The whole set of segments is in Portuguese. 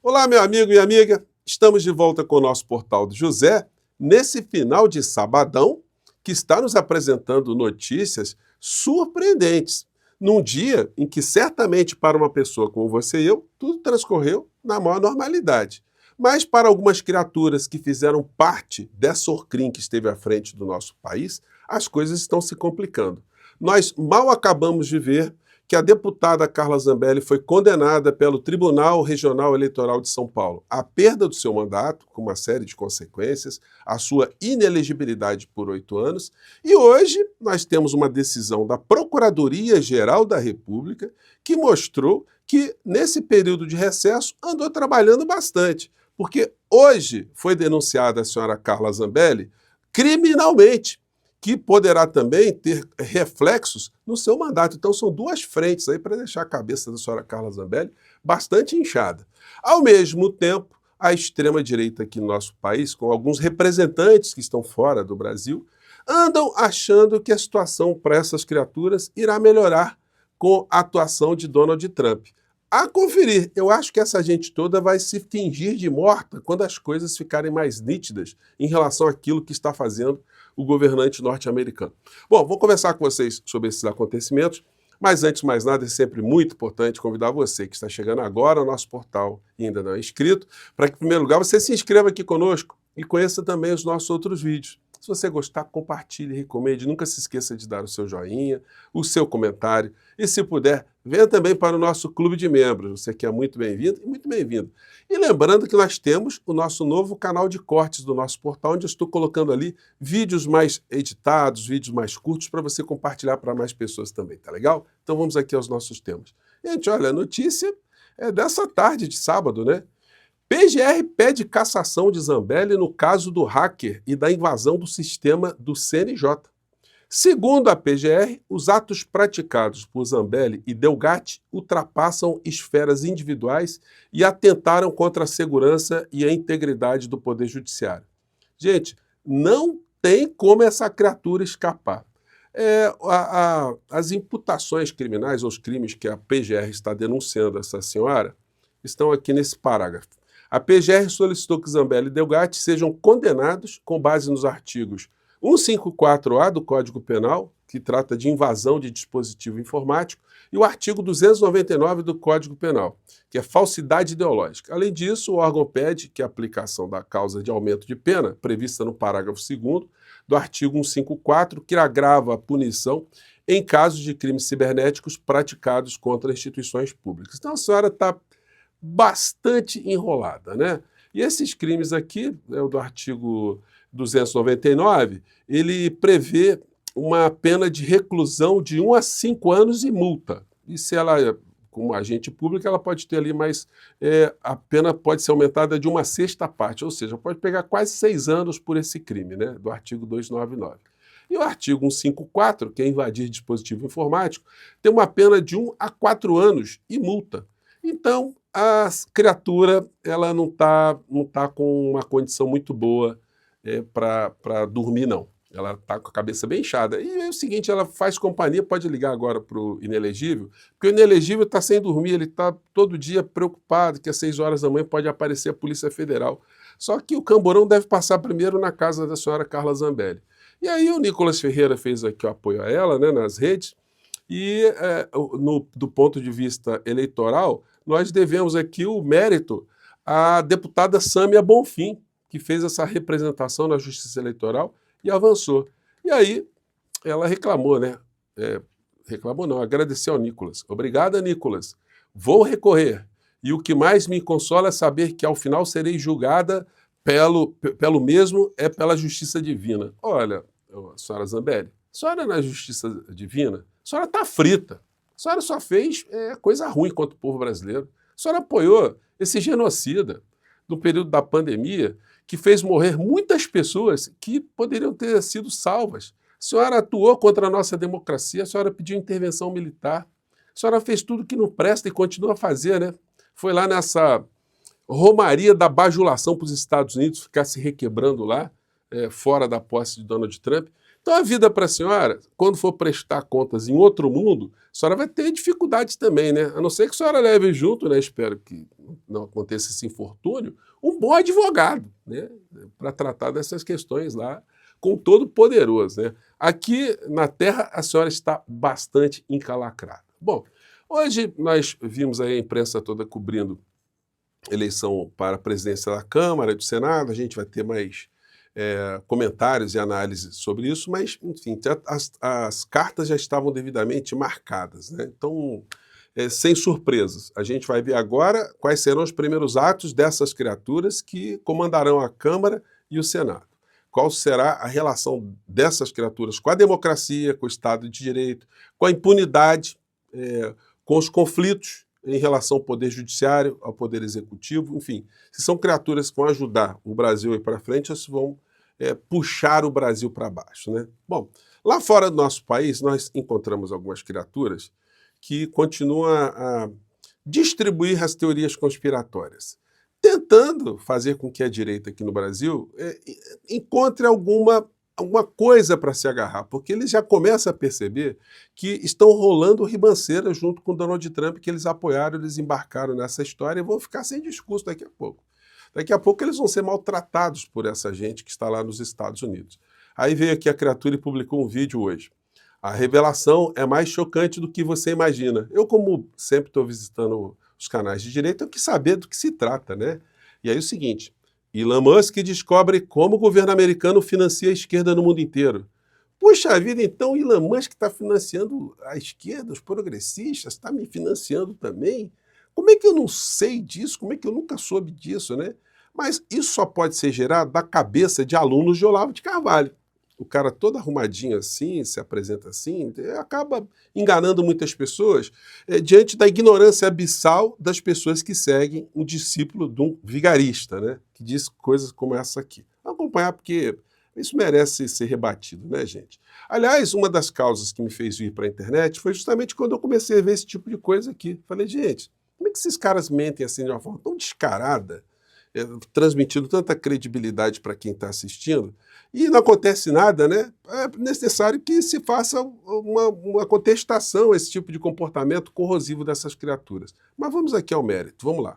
Olá, meu amigo e amiga. Estamos de volta com o nosso Portal do José, nesse final de sabadão, que está nos apresentando notícias surpreendentes, num dia em que certamente para uma pessoa como você e eu, tudo transcorreu na maior normalidade. Mas para algumas criaturas que fizeram parte dessa Orcrim que esteve à frente do nosso país, as coisas estão se complicando. Nós mal acabamos de ver que a deputada Carla Zambelli foi condenada pelo Tribunal Regional Eleitoral de São Paulo à perda do seu mandato, com uma série de consequências, a sua inelegibilidade por 8 anos, e hoje nós temos uma decisão da Procuradoria-Geral da República que mostrou que, nesse período de recesso, andou trabalhando bastante, porque hoje foi denunciada a senhora Carla Zambelli criminalmente, que poderá também ter reflexos no seu mandato. Então são duas frentes aí para deixar a cabeça da senhora Carla Zambelli bastante inchada. Ao mesmo tempo, a extrema-direita aqui no nosso país, com alguns representantes que estão fora do Brasil, andam achando que a situação para essas criaturas irá melhorar com a atuação de Donald Trump. A conferir, eu acho que essa gente toda vai se fingir de morta quando as coisas ficarem mais nítidas em relação àquilo que está fazendo o governante norte-americano. Bom, vou conversar com vocês sobre esses acontecimentos, mas antes de mais nada é sempre muito importante convidar você que está chegando agora ao nosso portal e ainda não é inscrito, para que, em primeiro lugar, você se inscreva aqui conosco e conheça também os nossos outros vídeos. Se você gostar, compartilhe, recomende, nunca se esqueça de dar o seu joinha, o seu comentário e, se puder, venha também para o nosso clube de membros. Você que é muito bem-vindo e muito bem-vindo. E lembrando que nós temos o nosso novo canal de cortes do nosso portal, onde eu estou colocando ali vídeos mais editados, vídeos mais curtos, para você compartilhar para mais pessoas também, tá legal? Então vamos aqui aos nossos temas. Gente, olha, a notícia é dessa tarde de sábado, né? PGR pede cassação de Zambelli no caso do hacker e da invasão do sistema do CNJ. Segundo a PGR, os atos praticados por Zambelli e Delgatti ultrapassam esferas individuais e atentaram contra a segurança e a integridade do Poder Judiciário. Gente, não tem como essa criatura escapar. As imputações criminais, ou os crimes que a PGR está denunciando a essa senhora, estão aqui nesse parágrafo. A PGR solicitou que Zambelli e Delgatti sejam condenados com base nos artigos 154-A do Código Penal, que trata de invasão de dispositivo informático, e o artigo 299 do Código Penal, que é falsidade ideológica. Além disso, o órgão pede que a aplicação da causa de aumento de pena, prevista no parágrafo 2º do artigo 154, que agrava a punição em casos de crimes cibernéticos praticados contra instituições públicas. Então a senhora está bastante enrolada, né? E esses crimes aqui, o do artigo 299, ele prevê uma pena de reclusão de 1 a 5 anos e multa. E se ela, como agente público, ela pode ter ali mais... a pena pode ser aumentada de 1/6 parte, ou seja, pode pegar quase 6 anos por esse crime, né? Do artigo 299. E o artigo 154, que é invadir dispositivo informático, tem uma pena de 1 a 4 anos e multa. Então, a criatura ela não tá com uma condição muito boa para dormir, não. Ela está com a cabeça bem inchada. E é o seguinte, ela faz companhia, pode ligar agora para o inelegível, porque o inelegível está sem dormir, ele está todo dia preocupado que às 6 horas da manhã pode aparecer a Polícia Federal. Só que o camburão deve passar primeiro na casa da senhora Carla Zambelli. E aí o Nicolas Ferreira fez aqui o apoio a ela, né, nas redes, e do ponto de vista eleitoral, nós devemos aqui o mérito à deputada Sâmia Bonfim, que fez essa representação na Justiça Eleitoral e avançou. E aí ela reclamou, né? Reclamou não, agradeceu ao Nicolas. Obrigada, Nicolas. Vou recorrer. E o que mais me consola é saber que ao final serei julgada pelo mesmo pela Justiça Divina. Olha, senhora Zambelli, a senhora na Justiça Divina, a senhora está frita. A senhora só fez coisa ruim contra o povo brasileiro. A senhora apoiou esse genocida no período da pandemia, que fez morrer muitas pessoas que poderiam ter sido salvas. A senhora atuou contra a nossa democracia, a senhora pediu intervenção militar, a senhora fez tudo que não presta e continua a fazer, né? Foi lá nessa romaria da bajulação para os Estados Unidos, ficar se requebrando lá, fora da posse de Donald Trump. Então a vida para a senhora, quando for prestar contas em outro mundo, a senhora vai ter dificuldades também, né? A não ser que a senhora leve junto, né? Espero que não aconteça esse infortúnio, um bom advogado, né? Para tratar dessas questões lá com o Todo-Poderoso, né? Aqui na Terra a senhora está bastante encalacrada. Bom, hoje nós vimos aí a imprensa toda cobrindo eleição para a presidência da Câmara e do Senado, a gente vai ter mais comentários e análises sobre isso, mas, enfim, as cartas já estavam devidamente marcadas, né? Então, sem surpresas. A gente vai ver agora quais serão os primeiros atos dessas criaturas que comandarão a Câmara e o Senado. Qual será a relação dessas criaturas com a democracia, com o Estado de Direito, com a impunidade, com os conflitos em relação ao Poder Judiciário, ao Poder Executivo, enfim. Se são criaturas que vão ajudar o Brasil a ir para frente, ou se vão puxar o Brasil para baixo, né? Bom, lá fora do nosso país, nós encontramos algumas criaturas que continuam a distribuir as teorias conspiratórias, tentando fazer com que a direita aqui no Brasil encontre alguma coisa para se agarrar, porque eles já começam a perceber que estão rolando ribanceira junto com Donald Trump, que eles apoiaram, eles embarcaram nessa história e vão ficar sem discurso daqui a pouco. Daqui a pouco eles vão ser maltratados por essa gente que está lá nos Estados Unidos. Aí veio aqui a criatura e publicou um vídeo hoje. A revelação é mais chocante do que você imagina. Eu, como sempre estou visitando os canais de direita, eu quis saber do que se trata, né? E aí o seguinte, Elon Musk descobre como o governo americano financia a esquerda no mundo inteiro. Puxa vida, então Elon Musk está financiando a esquerda, os progressistas, está me financiando também? Como é que eu não sei disso? Como é que eu nunca soube disso, né? Mas isso só pode ser gerado da cabeça de alunos de Olavo de Carvalho. O cara todo arrumadinho assim, se apresenta assim, acaba enganando muitas pessoas diante da ignorância abissal das pessoas que seguem um discípulo de um vigarista, né? Que diz coisas como essa aqui. Vamos acompanhar porque isso merece ser rebatido, né, gente? Aliás, uma das causas que me fez vir para a internet foi justamente quando eu comecei a ver esse tipo de coisa aqui. Falei, gente, como é que esses caras mentem assim de uma forma tão descarada, transmitindo tanta credibilidade para quem está assistindo, e não acontece nada, né? É necessário que se faça uma contestação a esse tipo de comportamento corrosivo dessas criaturas. Mas vamos aqui ao mérito, vamos lá.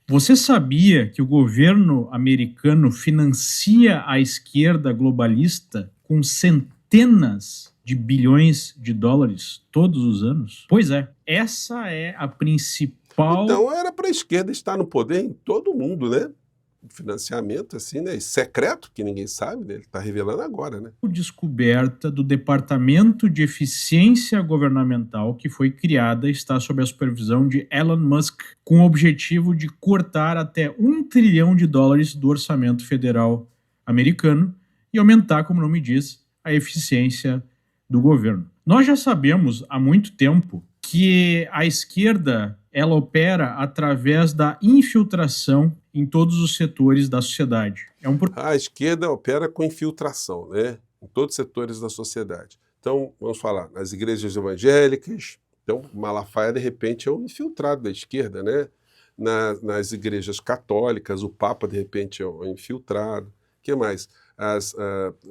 Você sabia que o governo americano financia a esquerda globalista com centenas de bilhões de dólares todos os anos? Pois é, essa é a principal... Então era para a esquerda estar no poder em todo mundo, né? Financiamento assim, né? Secreto, que ninguém sabe, né? Ele está revelando agora, né? Descoberta do Departamento de Eficiência Governamental, que foi criada e está sob a supervisão de Elon Musk, com o objetivo de cortar até $1 trilhão do orçamento federal americano e aumentar, como o nome diz, a eficiência do governo. Nós já sabemos há muito tempo que a esquerda ela opera através da infiltração em todos os setores da sociedade. A esquerda opera com infiltração, né? Em todos os setores da sociedade. Então, vamos falar, nas igrejas evangélicas, então Malafaia, de repente, é um infiltrado da esquerda, né? Nas igrejas católicas, o Papa, de repente, é um infiltrado. O que mais?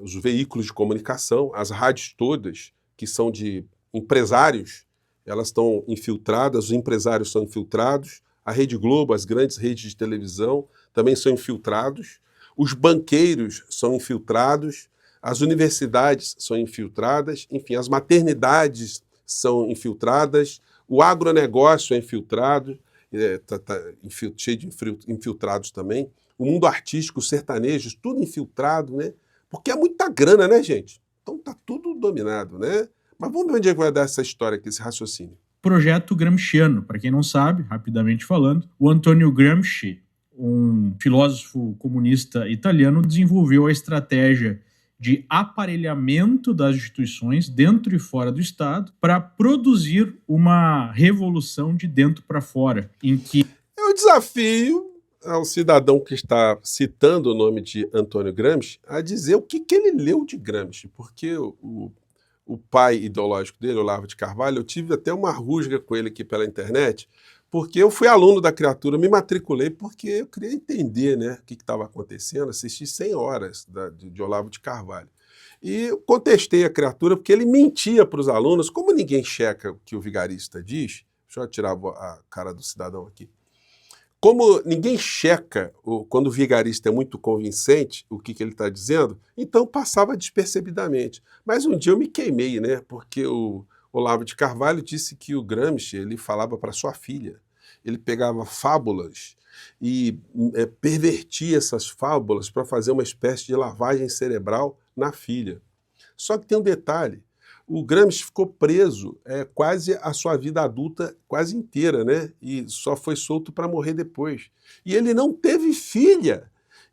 Os veículos de comunicação, as rádios todas, que são de empresários, elas estão infiltradas, os empresários são infiltrados, a Rede Globo, as grandes redes de televisão também são infiltrados, os banqueiros são infiltrados, as universidades são infiltradas, enfim, as maternidades são infiltradas, o agronegócio é infiltrado, cheio de infiltrados também, o mundo artístico, os sertanejos, tudo infiltrado, né? Porque é muita grana, né, gente? Então tá tudo dominado, né? Mas vamos ver onde é que vai dar essa história aqui, esse raciocínio. Projeto Gramsciano, para quem não sabe, rapidamente falando, o Antonio Gramsci, um filósofo comunista italiano, desenvolveu a estratégia de aparelhamento das instituições dentro e fora do Estado para produzir uma revolução de dentro para fora, em que... Eu desafio ao cidadão que está citando o nome de Antônio Gramsci a dizer o que ele leu de Gramsci, porque o pai ideológico dele, Olavo de Carvalho, eu tive até uma rusga com ele aqui pela internet, porque eu fui aluno da criatura, me matriculei porque eu queria entender, né, o que estava acontecendo, assisti 100 horas de Olavo de Carvalho. E eu contestei a criatura porque ele mentia para os alunos, como ninguém checa o que o vigarista diz, deixa eu tirar a cara do cidadão aqui, como ninguém checa quando o vigarista é muito convincente o que ele está dizendo, então passava despercebidamente. Mas um dia eu me queimei, né? Porque o Olavo de Carvalho disse que o Gramsci ele falava para sua filha. Ele pegava fábulas e pervertia essas fábulas para fazer uma espécie de lavagem cerebral na filha. Só que tem um detalhe. O Gramsci ficou preso quase a sua vida adulta quase inteira, né? E só foi solto para morrer depois. E ele não teve filha.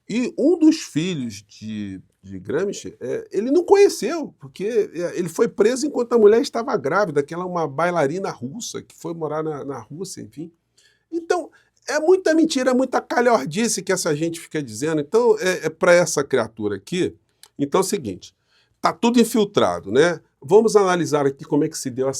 E um dos filhos de Gramsci, ele não conheceu, porque ele foi preso enquanto a mulher estava grávida, que ela é uma bailarina russa, que foi morar na Rússia, enfim. Então, é muita mentira, é muita calhordice que essa gente fica dizendo. Então, para essa criatura aqui, então é o seguinte, está tudo infiltrado, né? Vamos analisar aqui como é que se deu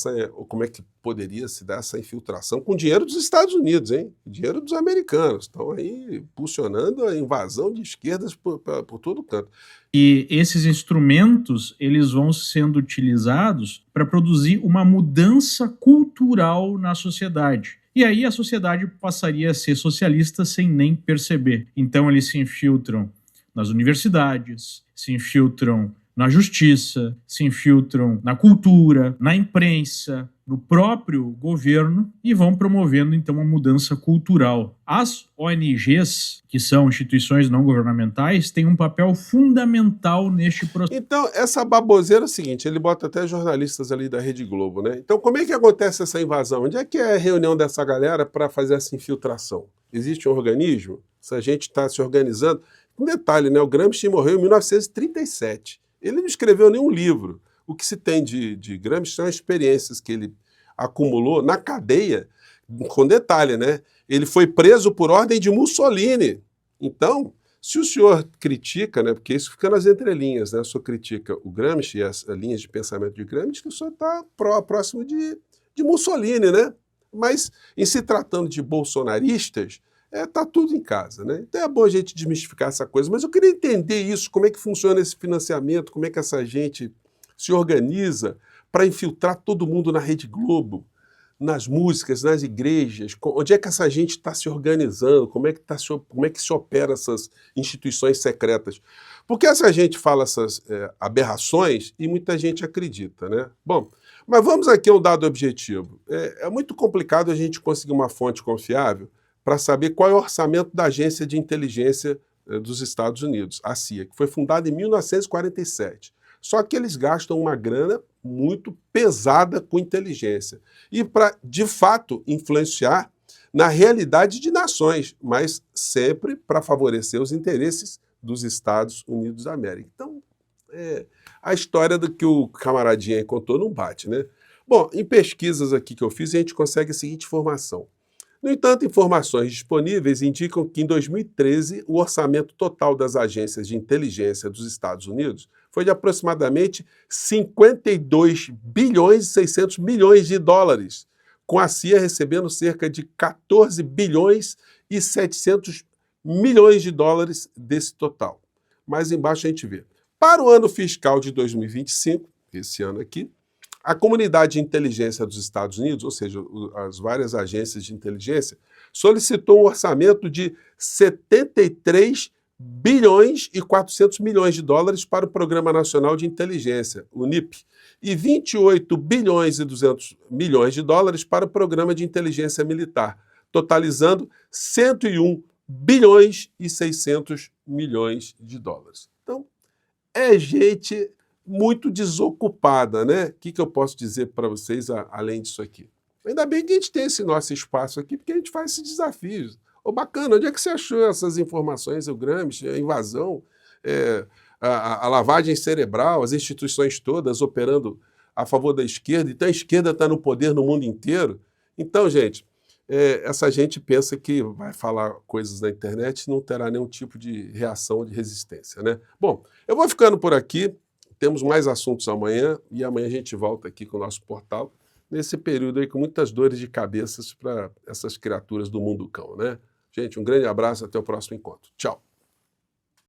como é que poderia se dar essa infiltração com dinheiro dos Estados Unidos, hein? Dinheiro dos americanos. Estão aí impulsionando a invasão de esquerdas por todo canto. E esses instrumentos, eles vão sendo utilizados para produzir uma mudança cultural na sociedade. E aí a sociedade passaria a ser socialista sem nem perceber. Então eles se infiltram nas universidades, se infiltram na justiça, se infiltram na cultura, na imprensa, no próprio governo e vão promovendo, então, uma mudança cultural. As ONGs, que são instituições não governamentais, têm um papel fundamental neste processo. Então, essa baboseira é o seguinte, ele bota até jornalistas ali da Rede Globo, né? Então, como é que acontece essa invasão? Onde é que é a reunião dessa galera para fazer essa infiltração? Existe um organismo? Essa gente está se organizando? Um detalhe, né? O Gramsci morreu em 1937. Ele não escreveu nenhum livro. O que se tem de Gramsci são as experiências que ele acumulou na cadeia, com detalhe, né? Ele foi preso por ordem de Mussolini. Então, se o senhor critica, né? Porque isso fica nas entrelinhas, né? O senhor critica o Gramsci e as linhas de pensamento de Gramsci, que o senhor está próximo de Mussolini, né? Mas, em se tratando de bolsonaristas, tá tudo em casa, né? Então é bom a gente desmistificar essa coisa, mas eu queria entender isso, como é que funciona esse financiamento, como é que essa gente se organiza para infiltrar todo mundo na Rede Globo, nas músicas, nas igrejas, onde é que essa gente está se organizando, como é que se opera essas instituições secretas. Porque essa gente fala essas aberrações e muita gente acredita, né? Bom, mas vamos aqui a um dado objetivo. É muito complicado a gente conseguir uma fonte confiável para saber qual é o orçamento da Agência de Inteligência dos Estados Unidos, a CIA, que foi fundada em 1947. Só que eles gastam uma grana muito pesada com inteligência. E para, de fato, influenciar na realidade de nações, mas sempre para favorecer os interesses dos Estados Unidos da América. Então, a história do que o camaradinha aí contou não bate, né? Bom, em pesquisas aqui que eu fiz, a gente consegue a seguinte informação. No entanto, informações disponíveis indicam que em 2013 o orçamento total das agências de inteligência dos Estados Unidos foi de aproximadamente 52 bilhões e 600 milhões de dólares, com a CIA recebendo cerca de 14 bilhões e 700 milhões de dólares desse total. Mais embaixo a gente vê. Para o ano fiscal de 2025, esse ano aqui, a comunidade de inteligência dos Estados Unidos, ou seja, as várias agências de inteligência, solicitou um orçamento de 73 bilhões e 400 milhões de dólares para o Programa Nacional de Inteligência, o NIP, e 28 bilhões e 200 milhões de dólares para o Programa de Inteligência Militar, totalizando 101 bilhões e 600 milhões de dólares. Então, é gente muito desocupada, né? O que eu posso dizer para vocês além disso aqui? Ainda bem que a gente tem esse nosso espaço aqui, porque a gente faz esses desafios. Bacana, onde é que você achou essas informações, o Gramsci, a invasão, a lavagem cerebral, as instituições todas operando a favor da esquerda, então a esquerda está no poder no mundo inteiro? Então, gente, essa gente pensa que vai falar coisas na internet e não terá nenhum tipo de reação, de resistência, né? Bom, eu vou ficando por aqui. Temos mais assuntos amanhã e amanhã a gente volta aqui com o nosso portal, nesse período aí com muitas dores de cabeça para essas criaturas do mundo cão, né? Gente, um grande abraço, até o próximo encontro. Tchau!